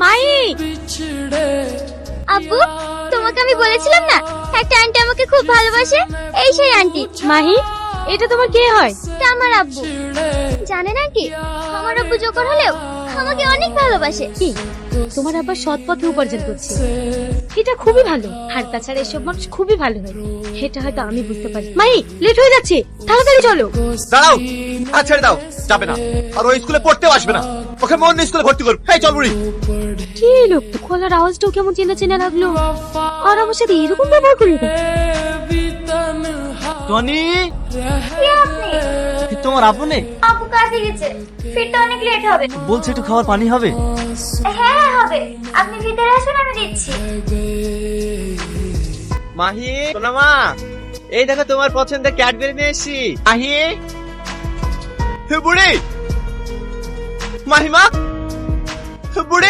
মাই, আব্বু, তোমাকে আমি বলেছিলাম না একটা আন্টি আমাকে খুব ভালোবাসে, এই সেই আন্টি। মাহি, এটা তোমার কে হয়? এটা আমার আব্বু। জানেন আন্টি, আমার আব্বু জোকর হলেও আমাকে অনেক ভালোবাসে। কি, তোমার আবার সৎ পথে উপার্জন করছে, এটা খুবই ভালো। আর তাছাড়া এসব মানুষ খুবই ভালো হয়, এটা হয়তো আমি বুঝতে পারি। মাই, লেট হয়ে যাচ্ছে, তাড়াতাড়ি চলো। দাঁড়াও, আর ছেড়ে দাও, যাবে না। আর ওই স্কুলে পড়তেও আসবে না, ওকে মন স্কুলে ভর্তি করবে। এই চল বুড়ি। কি লোক, গলার আওয়াজটাও কেমন চেনা চেনা লাগলো, আর আমার সাথে এরকম ব্যবহার করলো। টনি, কে আপনি? তোমার আপনে? আব্বু কাজে গেছে, ফিরতে অনেক লেট হবে। বলছে একটু খাওয়ার পানি হবে। হ্যাঁ হবে, আপনি ভিতরে আসুন, আমি দিচ্ছি। মাহি, সোনা মা, এই দেখো তোমার পছন্দের ক্যাডবেরি নিয়ে এসেছি। মাহি, হে বুড়ি, মাহিমা, হে বুড়ি।